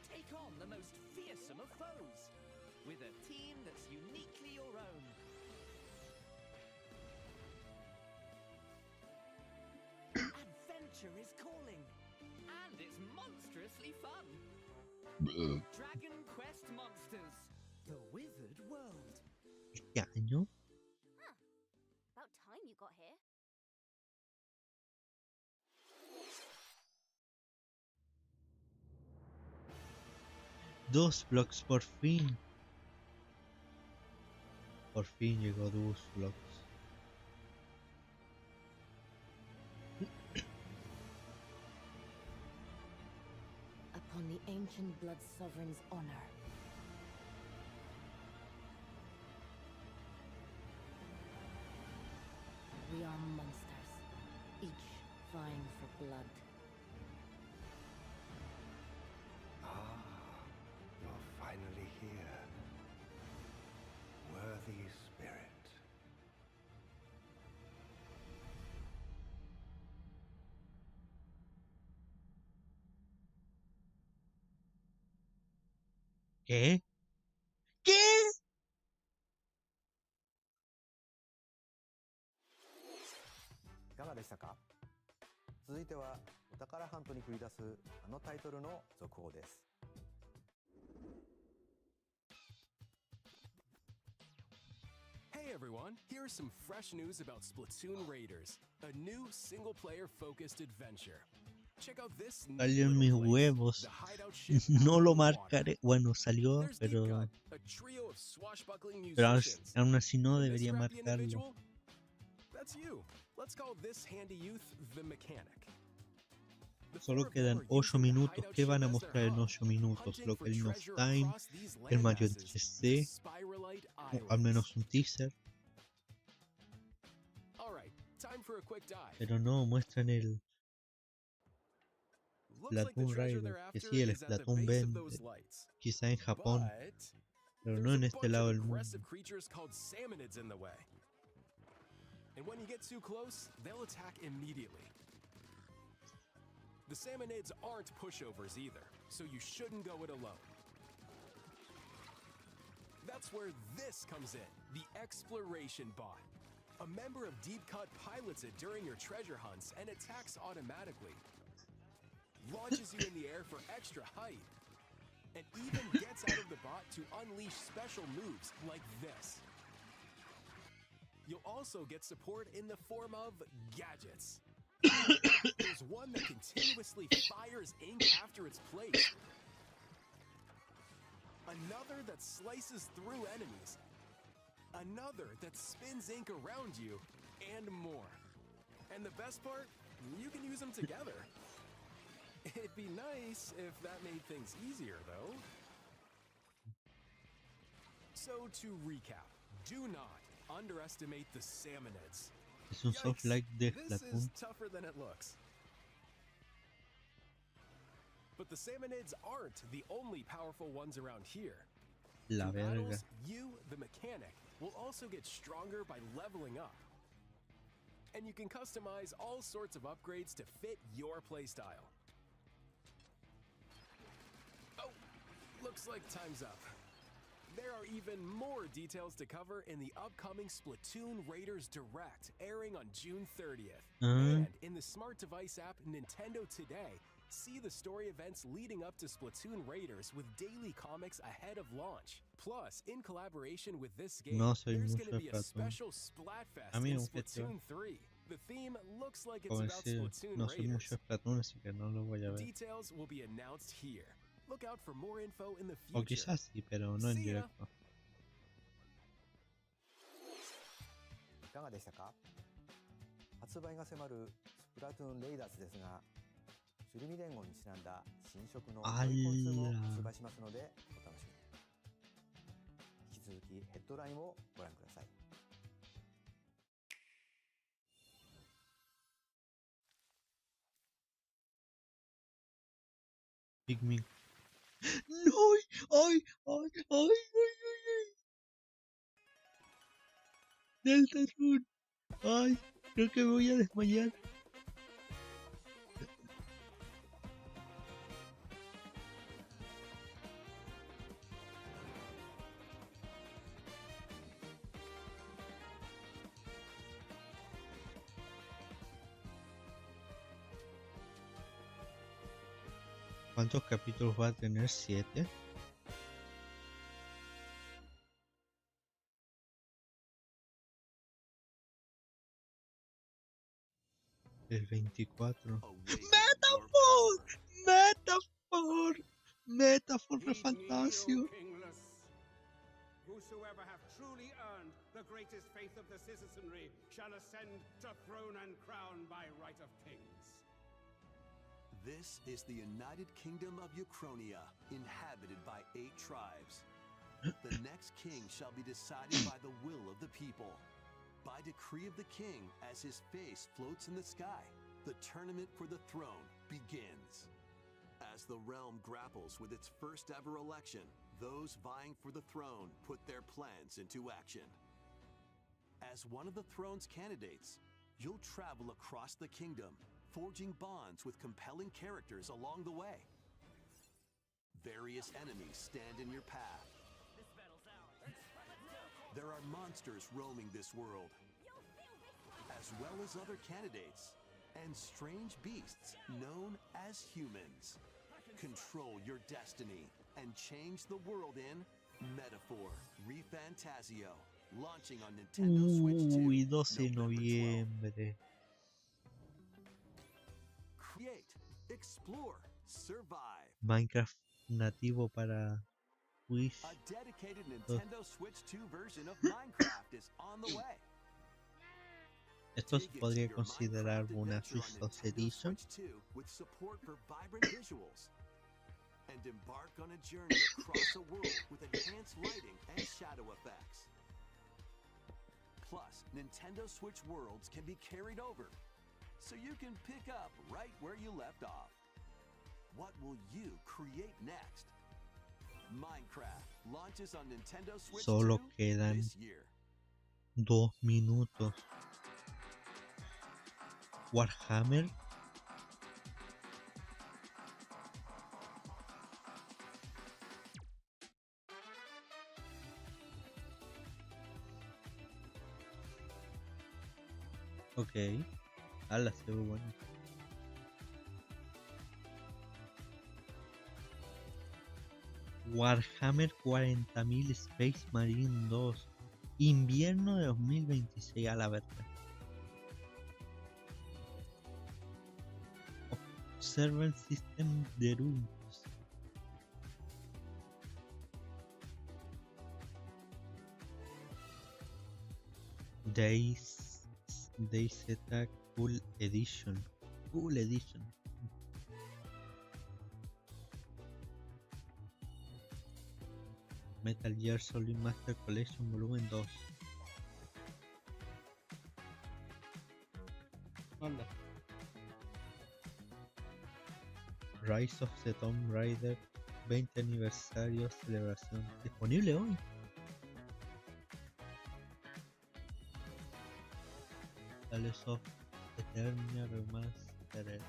take on the most fearsome of foes with a team that's uniquely your own. Adventure is calling, and it's monstrously fun. Dragon Quest Monsters, the Wizard World. ¿Este año? Huh. About time you got here. Dos Blocks, por fin. Por fin llegó Dos Blocks. Upon the ancient blood sovereign's honor. We are monsters, each vying for blood. Ah, you're finally here. Worthy spirit. ¿Qué? ¿Qué? いかがでしたか？続いてはお宝ハントに繰り出すあのタイトルの続報です。Hey everyone, here's some fresh news about Splatoon Raiders, a new single-player focused adventure. check out this Salió en mis huevos. No lo marcaré. Bueno, salió, pero a trio of swashbuckling aún musicians. así no And this debería scrappy marcarlo. individual? That's you. Let's call this handy youth the mechanic. Solo quedan 8 minutos. ¿Qué van a mostrar en 8 minutos? Lo que el of Time, el Mario 3D, o al menos un teaser. Pero no muestran el Splatoon Rider, que sí, el Splatoon vende, quizá en Japón, pero no en este lado del mundo. And when you get too close, they'll attack immediately. The salmonids aren't pushovers either, so you shouldn't go it alone. That's where this comes in, the exploration bot. A member of Deep Cut pilots it during your treasure hunts and attacks automatically. Launches you in the air for extra height. And even gets out of the bot to unleash special moves like this. You'll also get support in the form of gadgets. There's one that continuously fires ink after it's placed. Another that slices through enemies. Another that spins ink around you, and more. And the best part, you can use them together. It'd be nice if that made things easier, though. So to recap, do not underestimate the salmonids. Es un soft like de This Splatoon. is tougher than it looks. But the salmonids aren't the only powerful ones around here. La Through verga. battles, you, the mechanic, will also get stronger by leveling up. And you can customize all sorts of upgrades to fit your playstyle. Oh, looks like time's up. There are even more details to cover in the upcoming Splatoon Raiders Direct, airing on June 30th. And in the smart device app Nintendo Today, see the story events leading up to Splatoon Raiders with daily comics ahead of launch. Plus, in collaboration with this game, No soy there's mucho going to de be a Splatoon. special Splatfest A mí in un GTA. Splatoon 3. The theme looks like it's Como about decir, Splatoon no soy Raiders. mucho de Splatoon, así que no lo voy a ver. Details will be announced here. Look out for more info in the O future. quizás sí, pero no en See ya. directo. いかがでしたか？発売が迫るスプラトゥーンレイダーズですが、シュルミ連合にちなんだ新色のあらトイコンスも発売しますのでお楽しみに。引き続きヘッドラインをご覧ください。Pikmin. ¡No! ¡Ay! ¡Ay! ¡Ay! ¡Ay! ¡Ay! ¡Ay! ¡Deltarune! ¡Ay! Creo que me voy a desmayar. ¿Cuántos capítulos va a tener? ¿7? El 24. ¡Metafor! ¡Metafor! ¡Metafor de Fantasio! Whosoever hath truly earned the greatest faith of the citizenry shall ascend to throne and crown by right of kings. This is the United Kingdom of Uchronia, inhabited by 8 tribes. The next king shall be decided by the will of the people. By decree of the king, as his face floats in the sky, the tournament for the throne begins. As the realm grapples with its first ever election, those vying for the throne put their plans into action. As one of the throne's candidates, you'll travel across the kingdom, forging bonds with compelling characters along the way. Various enemies stand in your path. There are monsters roaming this world, as well as other candidates, and strange beasts known as humans. Control your destiny and change the world in Metaphor ReFantasio, launching on Nintendo Switch 2. Uy, 12 de noviembre. Create, explore, survive. Minecraft nativo para Switch. A dedicated Nintendo Switch 2 version of Minecraft is on the way. Esto se podría considerar una Switch 2 Edition. Switch 2 with support for vibrant visuals. And embark on a journey across a world with enhanced lighting and shadow effects. Plus, Nintendo Switch worlds can be carried over, so you can pick up right where you left off. What will you create next? Minecraft launches on Nintendo Switch Solo 2 quedan this year. 2 minutos. Warhammer. Ok. Ala, se ve bueno. Warhammer 40.000 Space Marine 2. Invierno de 2026 a la verga. Observen System de Runes. Days Attack Cool Edition. Cool Edition. Metal Gear Solid Master Collection Volumen 2. Hola. Rise of the Tomb Raider 20 aniversario celebración. Disponible hoy. Tales of Eternia Remastered.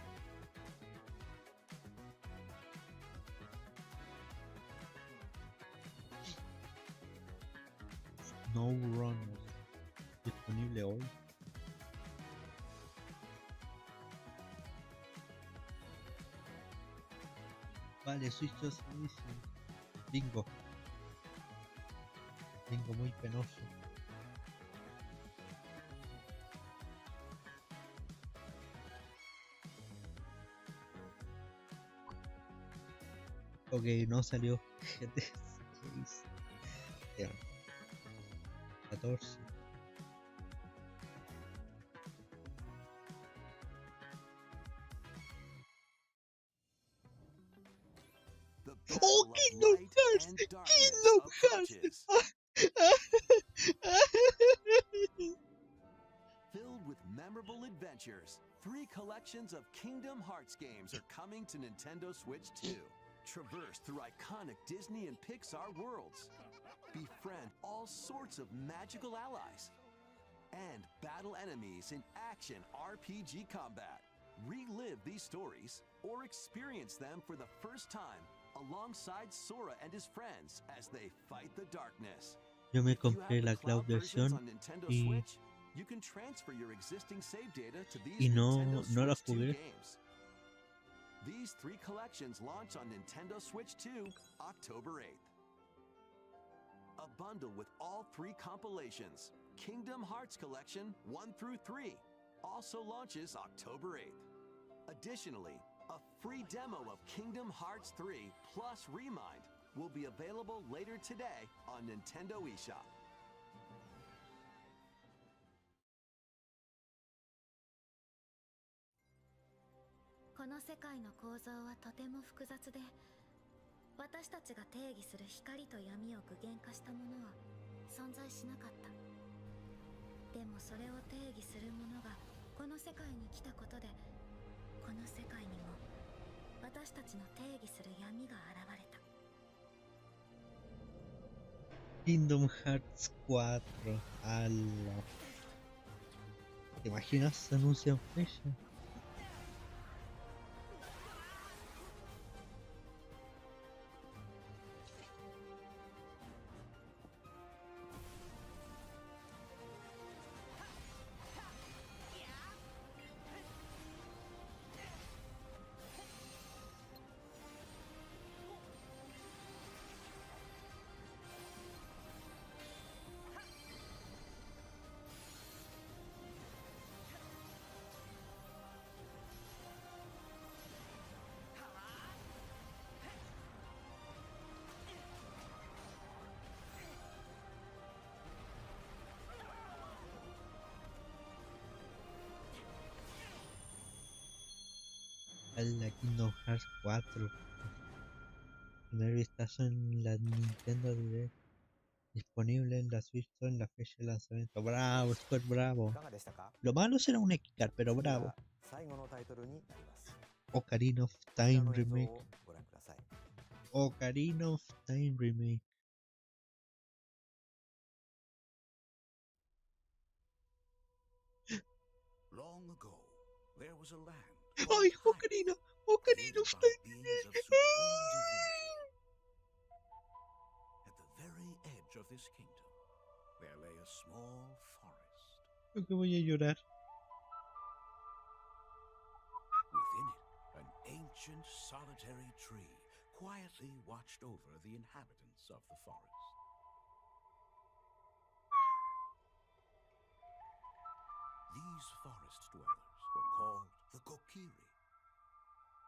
No Runner. Disponible hoy. Vale, Switch 2 Edition. Bingo. Bingo muy penoso. Ok, no salió GT 6. 14. ¡Oh, Kingdom Hearts! ¡Kingdom Hearts! Filled with memorable adventures, 3 collections of Kingdom Hearts games are coming to Nintendo Switch 2. Traverse through iconic Disney and Pixar worlds. Befriend all sorts of magical allies. And battle enemies in action RPG combat. Relive these stories or experience them for the first time alongside Sora and his friends as they fight the darkness. Yo me compré la cloud versión y you can transfer your existing save data to these no Nintendo la Switch 2 jugué. games. These 3 collections launch on Nintendo Switch 2 October 8th. A bundle with all 3 compilations, Kingdom Hearts Collection 1 through 3, also launches October 8th. Additionally, a free demo of Kingdom Hearts 3 plus Remind will be available later today on Nintendo eShop. この世界の構造はとても複雑で、私たちが定義する光と闇を具現化したものは存在しなかった。でもそれを定義するものがこの世界に来たことで、この世界にも私たちの定義する闇が現れた。Kingdom Hearts 4. ¡Hala! ¿Te imaginas? Se anuncian fecha. La Kingdom Hearts 4. Primer vistazo en la Nintendo Direct. Disponible en la Switch Store en la fecha de lanzamiento. Bravo, Square, bravo. Lo malo será un X-Card, pero bravo. Ocarina of Time Remake. Ocarina of Time Remake. Long ago, there was a land. ¡Ay, Ocarina! Ocarina of Time Remake. At the very edge of this kingdom, there lay a small forest. Creo que voy a llorar. Within it, an ancient solitary tree quietly watched over the inhabitants of the forest. These forest dwellers were called the Kokiri.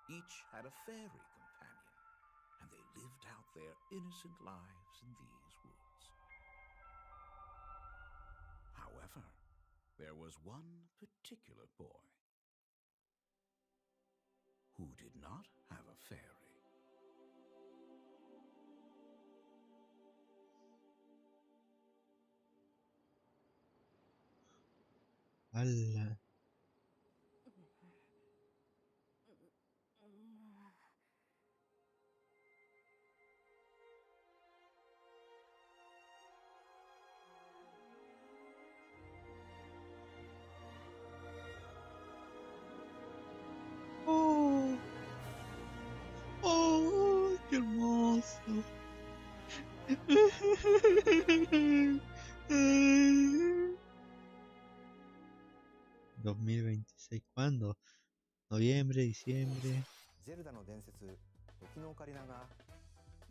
Each had a fairy companion, and they lived out their innocent lives in these woods. However, there was one particular boy who did not have a fairy. ¡Hala! ¡Oh! ¡Oh! ¡Qué hermoso! 2026, ¿cuándo? Noviembre, diciembre. ゼルダの伝説時のオカリナが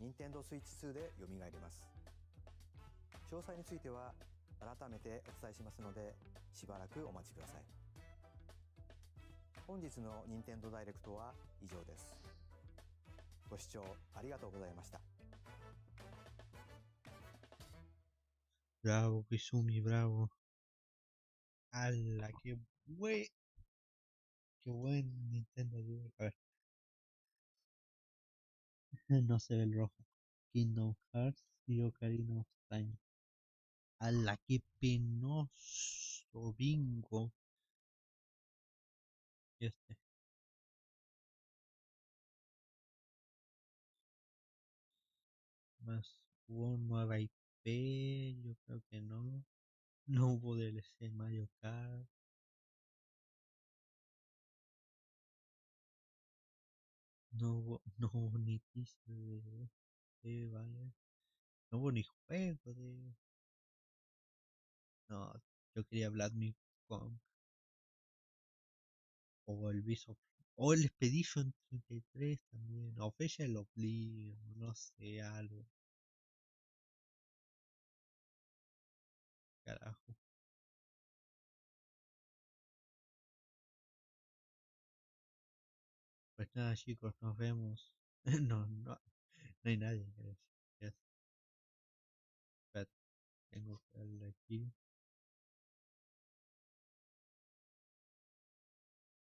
任天堂スイッチ2で蘇ります。詳細については改めてお伝えしますのでしばらくお待ちください。本日の任天堂ダイレクトは以上です。ご視聴ありがとうございました。 Bravo, Kizumi, bravo. ¡Hala! ¡Qué buen Nintendo Direct! A ver. No se ve el rojo. Kingdom Hearts y Ocarina of Time. ¡Hala! ¡Qué penoso! Bingo. Y este. Más hubo nueva IP. Yo creo que no. No hubo DLC Mario Kart. No hubo ni teaser vaya. No hubo ni juego de. No, yo quería Vladimir con. O el Viso. O el Expedition 33 también. O Official Oblivion. No sé, algo. Carajo. Pues nada, chicos, nos vemos. No hay nadie. Gracias. Espérate, tengo que darle aquí.